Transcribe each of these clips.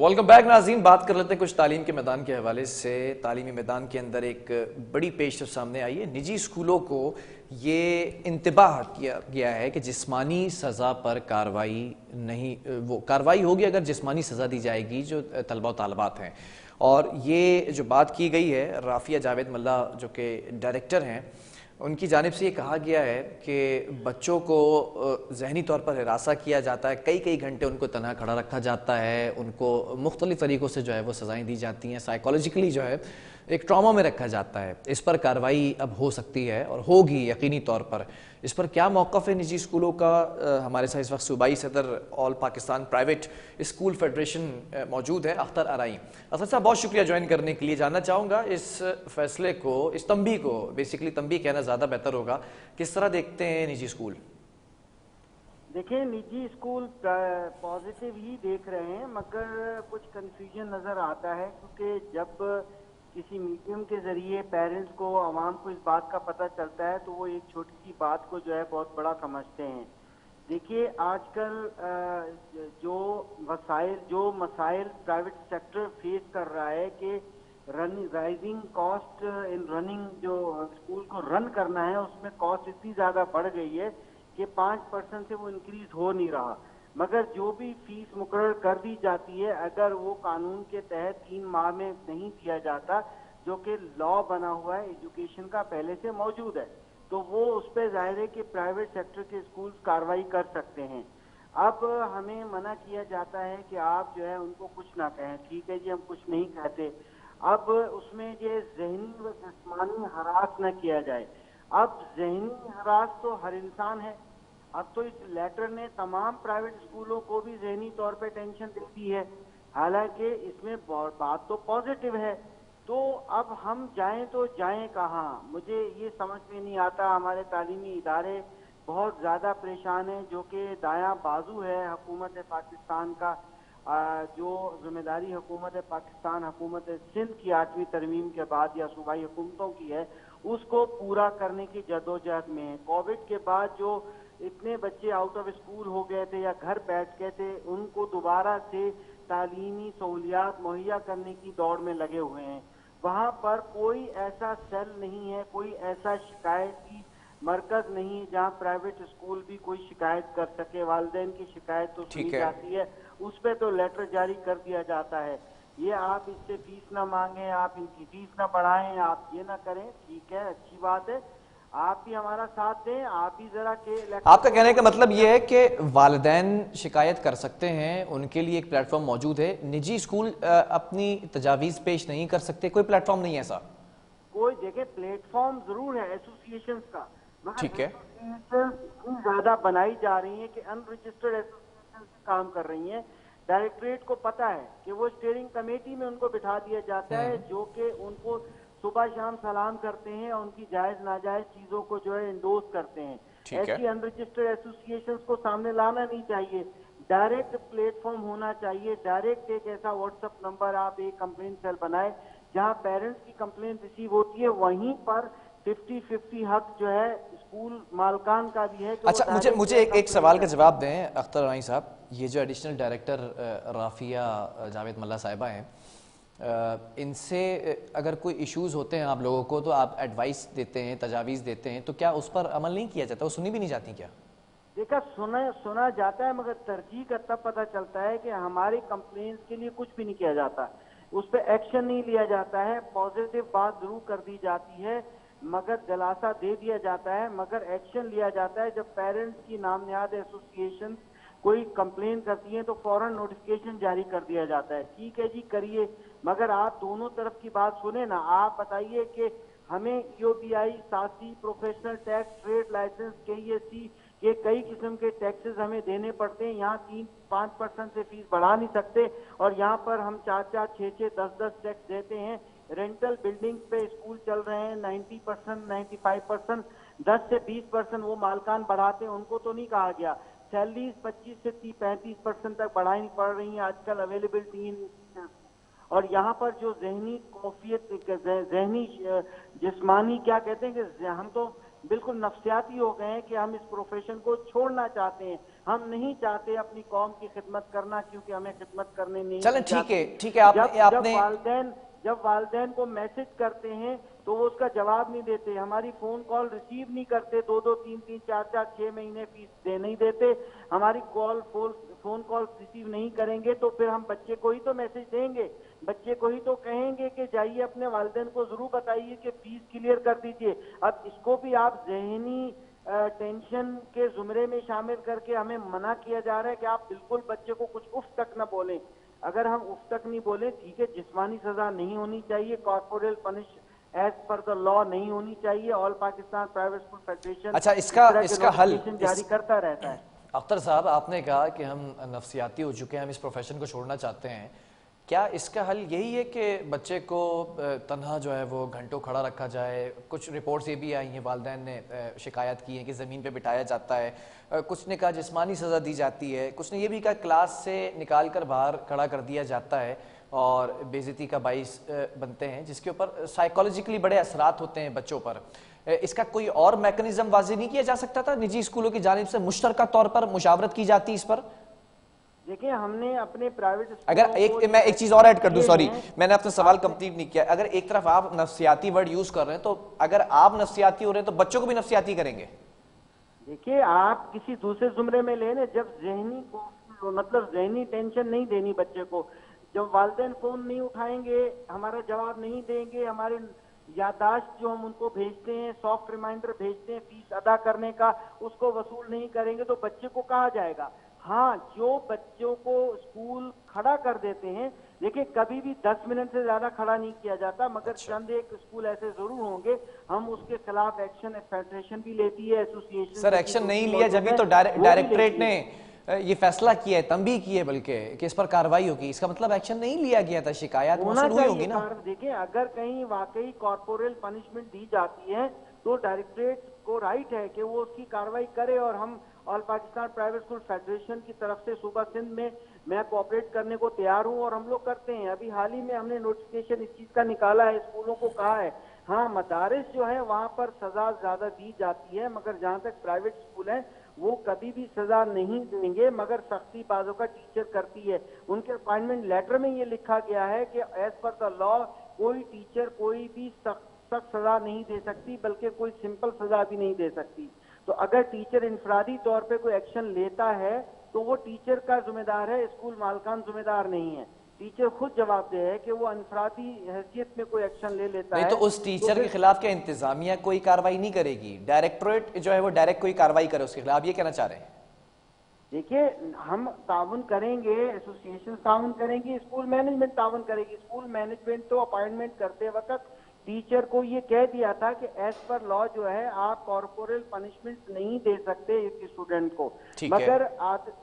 Welcome back ناظرین. بات کر لیتے ہیں کچھ تعلیم کے میدان کے حوالے سے. تعلیمی میدان کے اندر ایک بڑی پیش سامنے آئی ہے. نجی اسکولوں کو یہ انتباہ کیا گیا ہے کہ جسمانی سزا پر کارروائی ہوگی اگر جسمانی سزا دی جائے گی جو طلبہ و طالبات ہیں. اور یہ جو بات کی گئی ہے رافیہ جاوید ملا جو کہ ڈائریکٹر ہیں, ان کی جانب سے یہ کہا گیا ہے کہ بچوں کو ذہنی طور پر ہراساں کیا جاتا ہے, کئی گھنٹے ان کو تنہا کھڑا رکھا جاتا ہے, ان کو مختلف طریقوں سے جو ہے وہ سزائیں دی جاتی ہیں, سائیکالوجیکلی جو ہے ایک ٹراما میں رکھا جاتا ہے. اس پر کارروائی اب ہو سکتی ہے اور ہوگی یقینی طور پر. اس پر کیا موقف ہے نجی اسکولوں کا؟ ہمارے ساتھ اس وقت صوبائی صدر آل پاکستان پرائیویٹ اسکول فیڈریشن موجود ہے, اختر ارائی. اختر صاحب بہت شکریہ جوائن کرنے کے لیے. جاننا چاہوں گا اس فیصلے کو, اس تنبیہ کو, بیسیکلی تنبیہ کہنا زیادہ بہتر ہوگا, کس طرح دیکھتے ہیں نجی اسکول؟ دیکھیں, نجی اسکول پازیٹیو ہی دیکھ رہے ہیں, مگر کچھ کنفیوژن نظر آتا ہے کیونکہ جب کسی میڈیم کے ذریعے پیرنٹس کو, عوام کو اس بات کا پتہ چلتا ہے تو وہ ایک چھوٹی سی بات کو جو ہے بہت بڑا سمجھتے ہیں. دیکھیے, آج کل جو مسائل پرائیویٹ سیکٹر فیس کر رہا ہے کہ رائزنگ کاسٹ ان رننگ, جو اسکول کو رن کرنا ہے اس میں کاسٹ اتنی زیادہ بڑھ گئی ہے کہ 5% سے وہ انکریز ہو نہیں رہا. مگر جو بھی فیس مقرر کر دی جاتی ہے اگر وہ قانون کے تحت 3 ماہ میں نہیں دیا جاتا, جو کہ لا بنا ہوا ہے ایجوکیشن کا پہلے سے موجود ہے, تو وہ اس پہ ظاہر ہے کہ پرائیویٹ سیکٹر کے اسکولز کارروائی کر سکتے ہیں. اب ہمیں منع کیا جاتا ہے کہ آپ جو ہے ان کو کچھ نہ کہیں. ٹھیک ہے جی, ہم کچھ نہیں کہتے. اب اس میں یہ ذہنی و جسمانی ہراس نہ کیا جائے. اب ذہنی ہراس تو ہر انسان ہے. اب تو اس لیٹر نے تمام پرائیویٹ اسکولوں کو بھی ذہنی طور پہ ٹینشن دے دی ہے, حالانکہ اس میں بات تو پازیٹیو ہے. تو اب ہم جائیں تو جائیں کہاں, مجھے یہ سمجھ میں نہیں آتا. ہمارے تعلیمی ادارے بہت زیادہ پریشان ہیں, جو کہ دایاں بازو ہے حکومت پاکستان کا, جو ذمہ داری حکومت پاکستان, حکومت سندھ کی 8ویں ترمیم کے بعد یا صوبائی حکومتوں کی ہے, اس کو پورا کرنے کی جدوجہد میں ہے. کووڈ کے بعد جو اتنے بچے آؤٹ آف اسکول ہو گئے تھے یا گھر بیٹھ گئے تھے, ان کو دوبارہ سے تعلیمی سہولیات مہیا کرنے کی دوڑ میں لگے ہوئے ہیں. وہاں پر کوئی ایسا سیل نہیں ہے, کوئی ایسا شکایتی مرکز نہیں جہاں پرائیویٹ اسکول بھی کوئی شکایت کر سکے. والدین کی شکایت تو سنی جاتی ہے, اس پہ تو لیٹر جاری کر دیا جاتا ہے, یہ آپ اس سے فیس نہ مانگیں, آپ ان کی فیس نہ بڑھائیں, آپ یہ نہ کریں. ٹھیک ہے, اچھی بات ہے, آپ بھی ہمارا ساتھ دیں, آپ بھی ذرا آپ کا کہنے کا مطلب یہ ہے کہ والدین شکایت کر سکتے ہیں, ان کے لیے ایک پلیٹ فارم موجود ہے, نجی اسکول اپنی تجاویز پیش نہیں کر سکتے, کوئی پلیٹ فارم نہیں ہے ایسا؟ کوئی دیکھیں, پلیٹ فارم ضرور ہے ایسوسیشنز کا, مگر ٹھیک ہے, ایسوسیشنز اتنی زیادہ بنائی جا رہی ہیں کہ ان رجسٹرڈ ایسوسیشن کام کر رہی ہیں. ڈائریکٹریٹ کو پتا ہے کہ وہ اسٹیئرنگ کمیٹی میں ان کو بٹھا دیا جاتا ہے, جو کہ ان کو صبح شام سلام کرتے ہیں اور ان کی جائز ناجائز چیزوں کو جو ہے انڈوز کرتے ہیں. ایسی ان رجسٹرڈ ایسوسیشنز کو سامنے لانا نہیں چاہیے, ڈائریکٹ پلیٹ فارم ہونا چاہیے. ڈائریکٹ ایک ایسا واٹس ایپ نمبر, آپ ایک کمپلین سیل بنائے جہاں پیرنٹس کی کمپلین ریسیو ہوتی ہے, وہیں پر 50-50 حق جو ہے اسکول مالکان کا بھی ہے. اچھا, مجھے ایک سوال کا جواب دیں اختر ارائی صاحب. یہ جو ایڈیشنل ڈائریکٹر رافیہ جاوید ملا صاحبہ ہیں, ان سے اگر کوئی ایشوز ہوتے ہیں آپ لوگوں کو تو آپ ایڈوائس دیتے ہیں, تجاویز دیتے ہیں, تو کیا اس پر عمل نہیں کیا جاتا, وہ سنی بھی نہیں جاتی کیا؟ دیکھا, سنا جاتا ہے, مگر ترجیح کا تب پتہ چلتا ہے کہ ہماری کمپلینس کے لیے کچھ بھی نہیں کیا جاتا, اس پہ ایکشن نہیں لیا جاتا ہے. پازیٹیو بات ضرور کر دی جاتی ہے, مگر دلاسا دے دیا جاتا ہے, مگر ایکشن لیا جاتا ہے. جب پیرنٹس کی نام نہاد ایسوسیشن کوئی کمپلین کرتی ہیں تو فوراً نوٹیفیکیشن جاری کر دیا جاتا ہے. ٹھیک ہے جی, کریے, مگر آپ دونوں طرف کی بات سنیں نا. آپ بتائیے کہ ہمیں EOPI, ساسی, professional tax, trade licence, KESC کے کئی قسم کے ٹیکسز ہمیں دینے پڑتے ہیں. یہاں 3-5% سے فیس بڑھا نہیں سکتے, اور یہاں پر ہم 4-4, 6-6, 10-10 ٹیکس دیتے ہیں. رینٹل بلڈنگ پہ اسکول چل رہے ہیں 90%, 95%, 10 سے 20% وہ مالکان بڑھاتے ہیں, ان کو تو نہیں کہا گیا. سیلریز 25 سے 35% تک بڑھانی پڑ رہی ہیں آج کل اویلیبلٹی. اور یہاں پر جو ذہنی کوفیت, ذہنی جسمانی کیا کہتے ہیں کہ ہم تو بالکل نفسیاتی ہو گئے ہیں کہ ہم اس پروفیشن کو چھوڑنا چاہتے ہیں. ہم نہیں چاہتے اپنی قوم کی خدمت کرنا کیونکہ ہمیں خدمت کرنے نہیں چلیں دی ٹھیک ہے جاتی. ٹھیک ہے، آپ نے جب والدین کو میسج کرتے ہیں تو وہ اس کا جواب نہیں دیتے, ہماری فون کال ریسیو نہیں کرتے, 2 3 3 4 4 6 مہینے فیس دے نہیں دیتے, ہماری فون کال ریسیو نہیں کریں گے تو پھر ہم بچے کو ہی تو میسج دیں گے, بچے کو ہی تو کہیں گے کہ جائیے اپنے والدین کو ضرور بتائیے کہ فیس کلیئر کر دیجئے. اب اس کو بھی آپ ذہنی ٹینشن کے زمرے میں شامل کر کے ہمیں منع کیا جا رہا ہے کہ آپ بالکل بچے کو کچھ اف تک نہ بولیں. اگر ہم اف تک نہیں بولیں ٹھیک ہے, جسمانی سزا نہیں ہونی چاہیے, کارپورل پنش ایز پر دا لا نہیں ہونی چاہیے. آل پاکستان پرائیویٹ اسکول فیڈریشن اچھا اس طرح کے اس کا حل نوٹیفکیشن جاری کرتا رہتا ہے. اختر صاحب آپ نے کہا کہ ہم نفسیاتی ہو چکے ہیں, ہم اس پروفیشن کو چھوڑنا چاہتے ہیں, کیا اس کا حل یہی ہے کہ بچے کو تنہا جو ہے وہ گھنٹوں کھڑا رکھا جائے؟ کچھ رپورٹس یہ بھی آئی ہیں, والدین نے شکایت کی ہے کہ زمین پہ بٹھایا جاتا ہے, کچھ نے کہا جسمانی سزا دی جاتی ہے, کچھ نے یہ بھی کہا کلاس سے نکال کر باہر کھڑا کر دیا جاتا ہے اور بے عزتی کا باعث بنتے ہیں, جس کے اوپر سائیکالوجیکلی بڑے اثرات ہوتے ہیں بچوں پر. اس کا کوئی اور میکنزم واضح نہیں کیا جا سکتا تھا؟ نجی اسکولوں کی جانب سے مشترکہ طور پر مشاورت کی جاتی اس پر. دیکھیں ہم نے اپنے پرائیویٹ اگر میں ایک چیز اور ایڈ کر دوں, سوری میں نے اپنا سوال آپ نے کمپلیٹ نہیں کیا, اگر ایک طرف آپ نفسیاتی ورڈ یوز کر رہے ہیں تو اگر آپ نفسیاتی ہو رہے ہیں تو بچوں کو بھی نفسیاتی کریں گے؟ دیکھیے آپ کسی دوسرے زمرے میں لیں نا, جب ذہنی ٹینشن نہیں دینی بچے کو, جب والدین فون نہیں اٹھائیں گے, ہمارا جواب نہیں دیں گے, ہمارے یادداشت جو ہم ان کو بھیجتے ہیں, سافٹ ریمائنڈر بھیجتے ہیں فیس ادا کرنے کا, اس کو وصول نہیں کریں گے تو بچے کو کہا جائے گا. ہاں جو بچوں کو اسکول کھڑا کر دیتے ہیں, دیکھیں کبھی بھی 10 منٹ سے زیادہ کھڑا نہیں کیا جاتا, مگر اچھا چند ایک اسکول ایسے ضرور ہوں گے, ہم اس کے خلاف ایکشن فیڈریشن بھی لیتی ہے, ایسوسیشن سر جتنی ایکشن چھوٹی نہیں لیا موجود جبھی ہے تو وہ بھی ڈائریکٹریٹ لیتی نے ہے. یہ فیصلہ کیا ہے, تنبیہ کی ہے بلکہ کہ اس پر کارروائی ہوگی, اس کا مطلب ایکشن نہیں لیا گیا تھا, شکایات ہونا موصول ہوئی ہوں چاہیے گی نا. دیکھیں اگر کہیں واقعی کارپوریل پنشمنٹ دی جاتی ہے تو ڈائریکٹریٹ کو رائٹ ہے کہ وہ اس کی کارروائی کرے, اور ہم آل پاکستان پرائیویٹ اسکول فیڈریشن کی طرف سے صوبہ سندھ میں کوآپریٹ کرنے کو تیار ہوں, اور ہم لوگ کرتے ہیں. ابھی حال ہی میں ہم نے نوٹیفکیشن اس چیز کا نکالا ہے, اسکولوں کو کہا ہے, ہاں مدارس جو ہے وہاں پر سزا زیادہ دی جاتی ہے, مگر جہاں تک پرائیویٹ اسکول ہیں وہ کبھی بھی سزا نہیں دیں گے, مگر سختی بازوں کا ٹیچر کرتی ہے. ان کے اپائنٹمنٹ لیٹر میں یہ لکھا گیا ہے کہ ایز پر دا لا کوئی ٹیچر کوئی بھی سخت سزا نہیں دے سکتی, بلکہ کوئی سمپل سزا بھی نہیں دے سکتی. تو اگر ٹیچر انفرادی طور پہ کوئی ایکشن لیتا ہے تو وہ ٹیچر کا ذمہ دار ہے, اسکول مالکان ذمہ دار نہیں ہے. ٹیچر خود جواب دہ ہے کہ وہ انفرادی حیثیت میں کوئی ایکشن لے لیتا نہیں ہے تو اس تو ٹیچر پھر کے خلاف کیا انتظامیہ کوئی کارروائی نہیں کرے گی؟ ڈائریکٹریٹ جو ہے وہ ڈائریکٹ کوئی کارروائی کرے اس کے خلاف, یہ کہنا چاہ رہے ہیں؟ دیکھیے ہم تعاون کریں گے, ایسوسیشن تعاون کریں گی, اسکول مینجمنٹ تعاون کرے گی. اسکول مینجمنٹ تو اپائنٹمنٹ کرتے وقت ٹیچر کو یہ کہہ دیا تھا کہ ایز پر لا جو ہے آپ کارپورل پنشمنٹ نہیں دے سکتے ایک اسٹوڈنٹ کو, ٹھیک ہے. مگر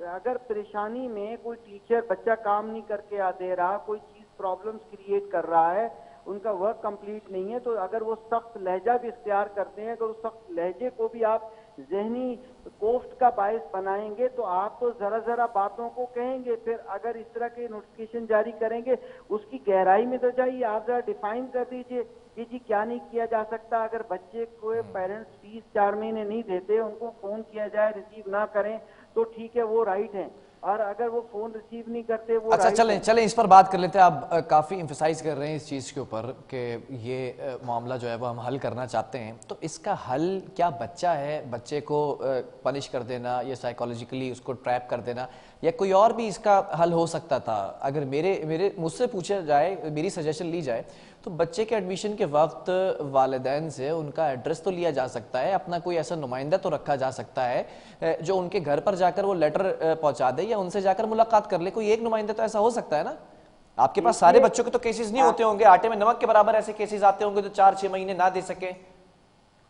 اگر پریشانی میں کوئی ٹیچر بچہ کام نہیں کر کے دے رہا, کوئی چیز پرابلمس کریٹ کر رہا ہے, ان کا ورک کمپلیٹ نہیں ہے, تو اگر وہ سخت لہجہ بھی اختیار کرتے ہیں, اگر اس سخت لہجے کو بھی آپ ذہنی کوفت کا باعث بنائیں گے تو آپ تو ذرا باتوں کو کہیں گے. پھر اگر اس طرح کے نوٹیفکیشن جاری کریں گے اس کی گہرائی میں تو جائیے, آپ ذرا ڈیفائن کر دیجئے کہ جی کیا نہیں کیا جا سکتا. اگر بچے کو پیرنٹس فیس 4 مہینے نہیں دیتے, ان کو فون کیا جائے, ریسیو نہ کریں تو ٹھیک ہے وہ رائٹ ہیں, اور اگر وہ فون ریسیو نہیں کرتے وہ اچھا رائٹ ہے. چلیں اس پر بات کر لیتے ہیں. آپ کافی ایمفسائز کر رہے ہیں اس چیز کے اوپر کہ یہ معاملہ جو ہے وہ ہم حل کرنا چاہتے ہیں, تو اس کا حل کیا بچہ ہے, بچے کو پنش کر دینا یا سائیکالوجیکلی اس کو ٹریپ کر دینا, یا کوئی اور بھی اس کا حل ہو سکتا تھا؟ اگر مجھ سے پوچھا جائے, میری سجیشن لی جائے تو بچے کے ایڈمیشن کے وقت والدین سے ان کا ایڈریس تو لیا جا سکتا ہے, اپنا کوئی ایسا نمائندہ تو رکھا جا سکتا ہے جو ان کے گھر پر جا کر وہ لیٹر پہنچا دے یا ان سے جا کر ملاقات کر لے. کوئی ایک نمائندہ تو ایسا ہو سکتا ہے نا؟ آپ کے پاس سارے بچوں کے تو کیسز نہیں ہوتے ہوں گے, آٹے میں نمک کے برابر ایسے کیسز آتے ہوں گے جو 4-6 مہینے نہ دے سکے.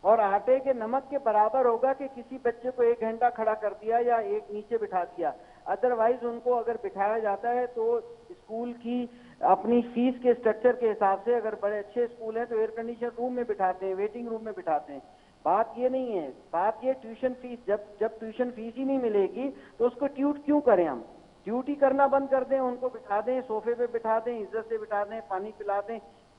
اور آٹے کے نمک کے برابر ہوگا کہ کسی بچے کو 1 گھنٹہ کھڑا کر دیا یا ایک نیچے بٹھا دیا. ادروائز ان کو اگر بٹھایا جاتا ہے تو اسکول کی اپنی فیس کے اسٹرکچر کے حساب سے, اگر بڑے اچھے اسکول ہیں تو ایئر کنڈیشن روم میں بٹھاتے ہیں, ویٹنگ روم میں بٹھاتے ہیں. بات یہ نہیں ہے, بات یہ ٹیوشن فیس, جب ٹیوشن فیس ہی نہیں ملے گی تو اس کو ٹیوٹ کیوں کریں ہم؟ ڈیوٹی کرنا بند کر دیں, ان کو بٹھا دیں, صوفے پہ بٹھا دیں, عزت سے بٹھا دیں, پانی پلا دیں,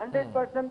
100%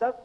10